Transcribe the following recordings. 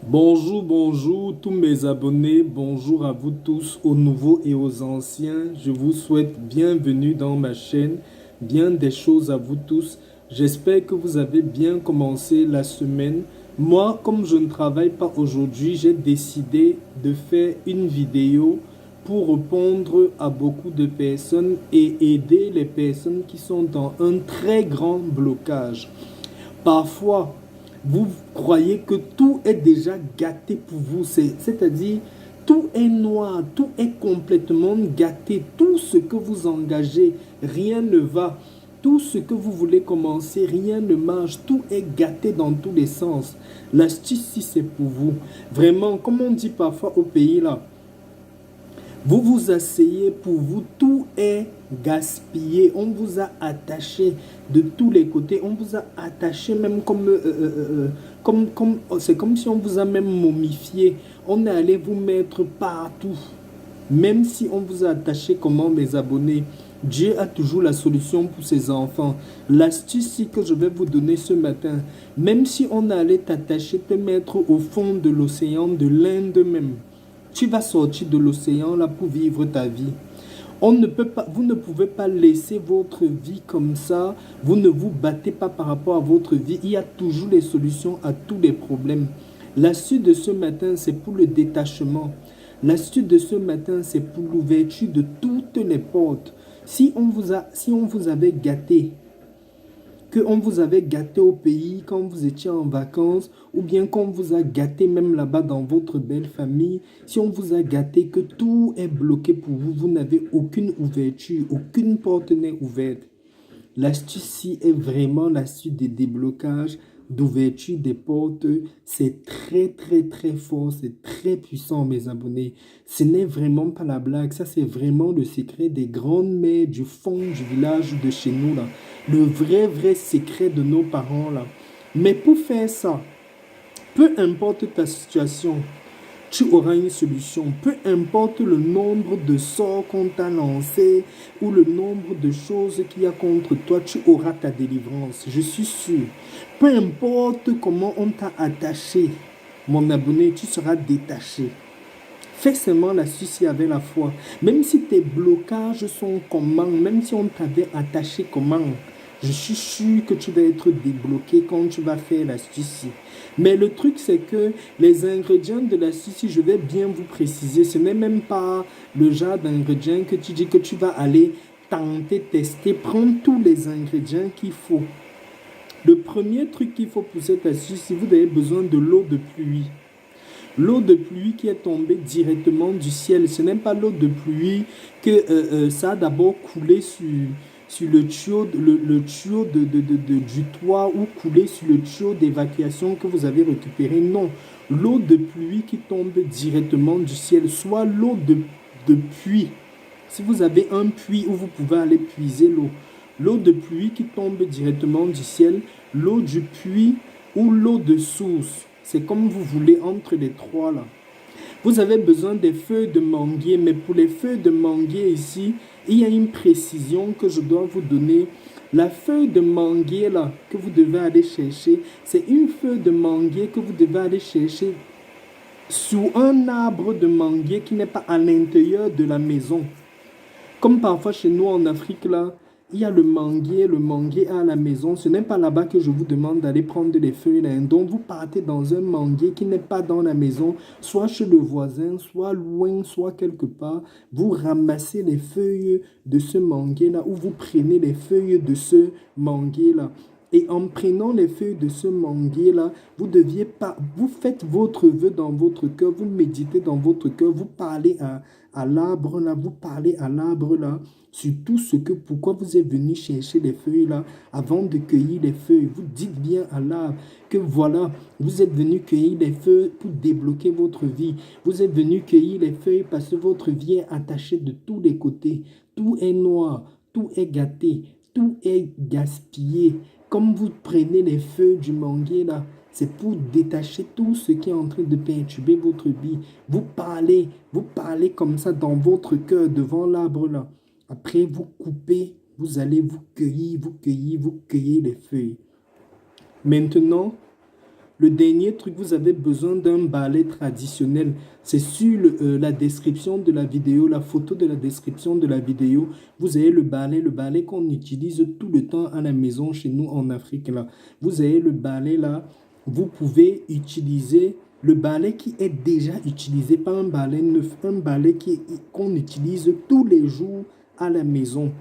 Bonjour, bonjour tous mes abonnés, bonjour à vous tous, aux nouveaux et aux anciens. Je vous souhaite bienvenue dans ma chaîne, bien des choses à vous tous. J'espère que vous avez bien commencé la semaine. Moi, comme je ne travaille pas aujourd'hui, j'ai décidé de faire une vidéo pour répondre à beaucoup de personnes et aider les personnes qui sont dans un très grand blocage. Parfois, vous croyez que tout est déjà gâté pour vous, c'est-à-dire tout est noir, tout est complètement gâté, tout ce que vous engagez, rien ne va, tout ce que vous voulez commencer, rien ne marche, tout est gâté dans tous les sens. L'astuce, si c'est pour vous, vraiment, comme on dit parfois au pays là, vous vous asseyez pour vous, tout est gaspillé. On vous a attaché de tous les côtés. On vous a attaché même c'est comme si on vous a même momifié. On est allé vous mettre partout. Même si on vous a attaché comment, mes abonnés, Dieu a toujours la solution pour ses enfants. L'astuce que je vais vous donner ce matin, même si on allait t'attacher, te mettre au fond de l'océan de l'Inde même, tu vas sortir de l'océan là pour vivre ta vie. On ne peut pas, vous ne pouvez pas laisser votre vie comme ça. Vous ne vous battez pas par rapport à votre vie. Il y a toujours les solutions à tous les problèmes. L'astuce de ce matin, c'est pour le détachement. L'astuce de ce matin, c'est pour l'ouverture de toutes les portes. Si on vous avait gâté, qu'on vous avait gâté au pays quand vous étiez en vacances, ou bien qu'on vous a gâté même là-bas dans votre belle famille, si on vous a gâté que tout est bloqué pour vous, vous n'avez aucune ouverture, aucune porte n'est ouverte. L'astuce-ci est vraiment l'astuce des déblocages, d'ouverture des portes. C'est très, très, très fort. C'est très puissant, mes abonnés. Ce n'est vraiment pas la blague. Ça, c'est vraiment le secret des grandes mères du fond du village de chez nous, là. Le vrai, vrai secret de nos parents, là. Mais pour faire ça, peu importe ta situation, tu auras une solution. Peu importe le nombre de sorts qu'on t'a lancé ou le nombre de choses qu'il y a contre toi, tu auras ta délivrance. Je suis sûr. Peu importe comment on t'a attaché, mon abonné, tu seras détaché. Fais seulement la Suisse avec la foi. Même si tes blocages sont comment, même si on t'avait attaché comment, je suis sûr que tu vas être débloqué quand tu vas faire l'astuce. Mais le truc, c'est que les ingrédients de l'astuce, je vais bien vous préciser, ce n'est même pas le genre d'ingrédients que tu dis que tu vas aller tenter, tester, prendre tous les ingrédients qu'il faut. Le premier truc qu'il faut pour cette astuce, si vous avez besoin de l'eau de pluie. L'eau de pluie qui est tombée directement du ciel, ce n'est pas l'eau de pluie que ça a d'abord coulé sur le tuyau, le tuyau du toit ou coulé sur le tuyau d'évacuation que vous avez récupéré. Non, l'eau de pluie qui tombe directement du ciel, soit l'eau de puits. Si vous avez un puits où vous pouvez aller puiser l'eau, l'eau de pluie qui tombe directement du ciel, l'eau du puits ou l'eau de source. C'est comme vous voulez entre les trois là. Vous avez besoin des feuilles de manguier, mais pour les feuilles de manguier ici, il y a une précision que je dois vous donner. La feuille de manguier là que vous devez aller chercher, c'est une feuille de manguier que vous devez aller chercher sur un arbre de manguier qui n'est pas à l'intérieur de la maison. Comme parfois chez nous en Afrique, là, il y a le manguier à la maison. Ce n'est pas là-bas que je vous demande d'aller prendre les feuilles là. Donc vous partez dans un manguier qui n'est pas dans la maison, soit chez le voisin, soit loin, soit quelque part. Vous ramassez les feuilles de ce manguier là ou vous prenez les feuilles de ce manguier là. Et en prenant les feuilles de ce manguier-là, vous deviez pas, vous faites votre vœu dans votre cœur, vous méditez dans votre cœur, vous parlez à l'arbre là, vous parlez à l'arbre là, sur tout ce que, pourquoi vous êtes venu chercher les feuilles là, avant de cueillir les feuilles. Vous dites bien à l'arbre que voilà, vous êtes venu cueillir les feuilles pour débloquer votre vie. Vous êtes venu cueillir les feuilles parce que votre vie est attachée de tous les côtés. Tout est noir, tout est gâté, tout est gaspillé. Comme vous prenez les feuilles du manguier là, c'est pour détacher tout ce qui est en train de perturber votre vie. Vous parlez comme ça dans votre cœur devant l'arbre là. Après, vous coupez, vous allez vous cueillir les feuilles. Maintenant, Le dernier truc, vous avez besoin d'un balai traditionnel. C'est sur la description de la vidéo, la photo de la description de la vidéo. Vous avez le balai qu'on utilise tout le temps à la maison chez nous en Afrique. Là. Vous avez le balai là. Vous pouvez utiliser le balai qui est déjà utilisé, pas un balai neuf, un balai qu'on utilise tous les jours à la maison.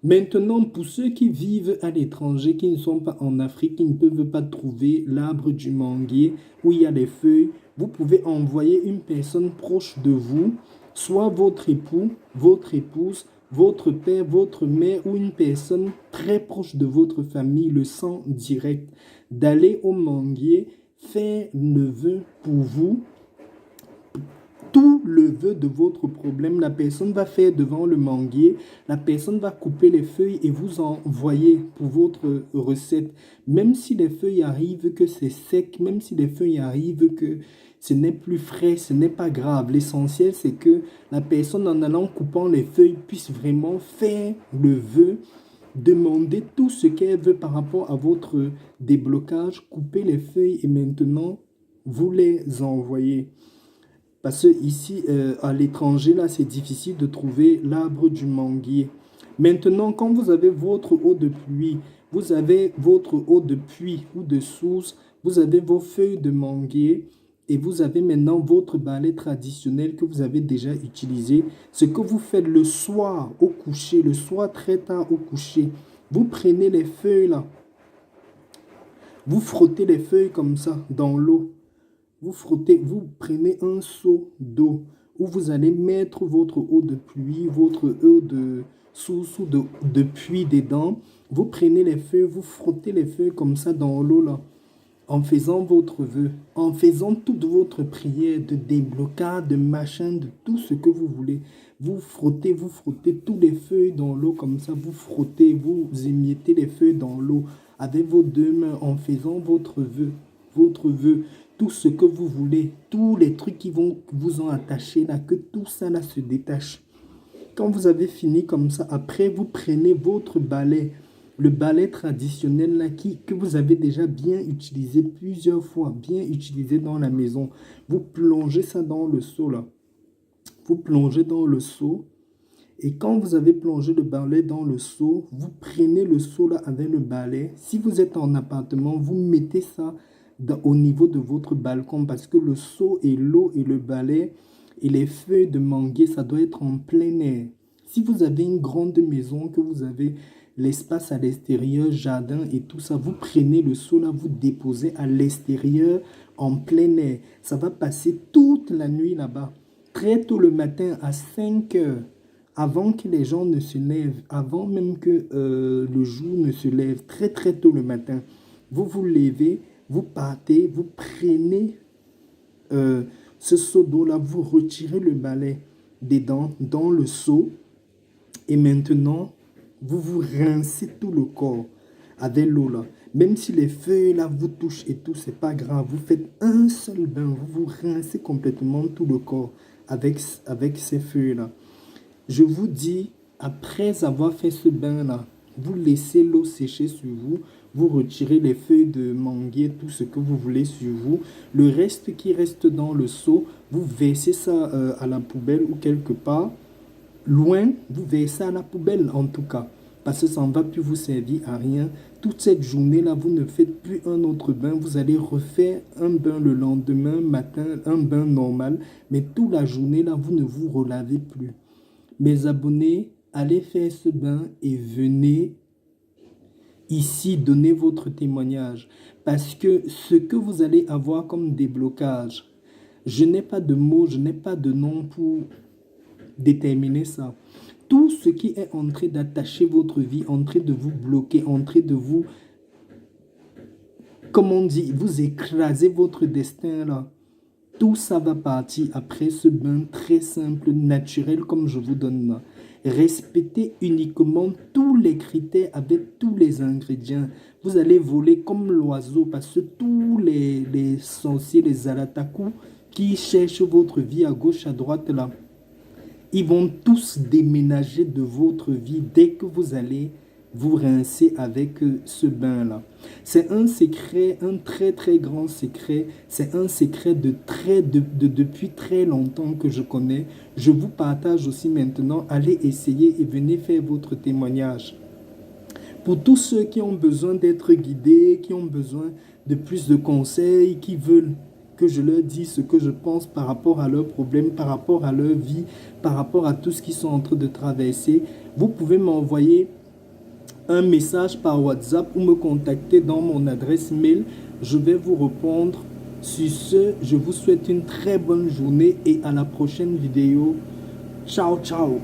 Maintenant, pour ceux qui vivent à l'étranger, qui ne sont pas en Afrique, qui ne peuvent pas trouver l'arbre du manguier où il y a les feuilles, vous pouvez envoyer une personne proche de vous, soit votre époux, votre épouse, votre père, votre mère ou une personne très proche de votre famille, le sang direct, d'aller au manguier, faire le vœu pour vous. Tout le vœu de votre problème, la personne va faire devant le manguier, la personne va couper les feuilles et vous envoyer pour votre recette. Même si les feuilles arrivent que c'est sec, même si les feuilles arrivent que ce n'est plus frais, ce n'est pas grave. L'essentiel, c'est que la personne, en allant coupant les feuilles, puisse vraiment faire le vœu, demander tout ce qu'elle veut par rapport à votre déblocage, couper les feuilles et maintenant, vous les envoyez. Parce que ici, à l'étranger, là, c'est difficile de trouver l'arbre du manguier. Maintenant, quand vous avez votre eau de pluie, vous avez votre eau de puits ou de source, vous avez vos feuilles de manguier et vous avez maintenant votre balai traditionnel que vous avez déjà utilisé. Ce que vous faites le soir au coucher, le soir très tard au coucher, vous prenez les feuilles là, vous frottez les feuilles comme ça dans l'eau. Vous frottez, vous prenez un seau d'eau où vous allez mettre votre eau de pluie, votre eau de source ou de puits dedans. Vous prenez les feuilles, vous frottez les feuilles comme ça dans l'eau là, en faisant votre vœu, en faisant toute votre prière de déblocage, de machin, de tout ce que vous voulez. Vous frottez tous les feuilles dans l'eau comme ça, vous frottez, vous émiettez les feuilles dans l'eau avec vos deux mains en faisant votre vœu, tout ce que vous voulez, tous les trucs qui vous ont attaché là, que tout ça là se détache. Quand vous avez fini comme ça, après vous prenez votre balai, le balai traditionnel là que vous avez déjà bien utilisé plusieurs fois, bien utilisé dans la maison. Vous plongez ça dans le seau là. Vous plongez dans le seau. Et quand vous avez plongé le balai dans le seau, vous prenez le seau là avec le balai. Si vous êtes en appartement, vous mettez ça au niveau de votre balcon parce que le seau et l'eau et le balai et les feuilles de manguier, ça doit être en plein air. Si vous avez une grande maison, que vous avez l'espace à l'extérieur, jardin et tout ça, vous prenez le seau là, vous déposez à l'extérieur en plein air. Ça va passer toute la nuit là-bas. Très tôt le matin à 5 heures. Avant que les gens ne se lèvent, avant même que le jour ne se lève, très très tôt le matin, vous vous levez, vous partez, vous prenez ce seau d'eau-là, vous retirez le balai dedans, dans le seau, et maintenant, vous vous rincez tout le corps avec l'eau-là. Même si les feuilles-là vous touchent et tout, c'est pas grave. Vous faites un seul bain, vous vous rincez complètement tout le corps avec ces feuilles-là. Je vous dis, après avoir fait ce bain-là, vous laissez l'eau sécher sur vous, vous retirez les feuilles de manguier, tout ce que vous voulez sur vous. Le reste qui reste dans le seau, vous versez ça à la poubelle ou quelque part. Loin, vous versez à la poubelle en tout cas, parce que ça ne va plus vous servir à rien. Toute cette journée-là, vous ne faites plus un autre bain, vous allez refaire un bain le lendemain matin, un bain normal, mais toute la journée-là, vous ne vous relavez plus. Mes abonnés, allez faire ce bain et venez ici donner votre témoignage. Parce que ce que vous allez avoir comme déblocage, je n'ai pas de mots, je n'ai pas de nom pour déterminer ça. Tout ce qui est en train d'attacher votre vie, en train de vous bloquer, en train de vous, comme on dit, vous écraser votre destin là. Tout ça va partir après ce bain très simple, naturel comme je vous donne là. Respectez uniquement tous les critères avec tous les ingrédients. Vous allez voler comme l'oiseau parce que tous les sorciers, les alatakou qui cherchent votre vie à gauche, à droite là, ils vont tous déménager de votre vie dès que vous allez vous rincez avec ce bain-là. C'est un secret, un très très grand secret. C'est un secret depuis très longtemps que je connais. Je vous partage aussi maintenant. Allez essayer et venez faire votre témoignage. Pour tous ceux qui ont besoin d'être guidés, qui ont besoin de plus de conseils, qui veulent que je leur dise ce que je pense par rapport à leurs problèmes, par rapport à leur vie, par rapport à tout ce qu'ils sont en train de traverser, vous pouvez m'envoyer un message par WhatsApp ou me contacter dans mon adresse mail. Je vais vous répondre. Sur ce, je vous souhaite une très bonne journée et à la prochaine vidéo. Ciao, ciao.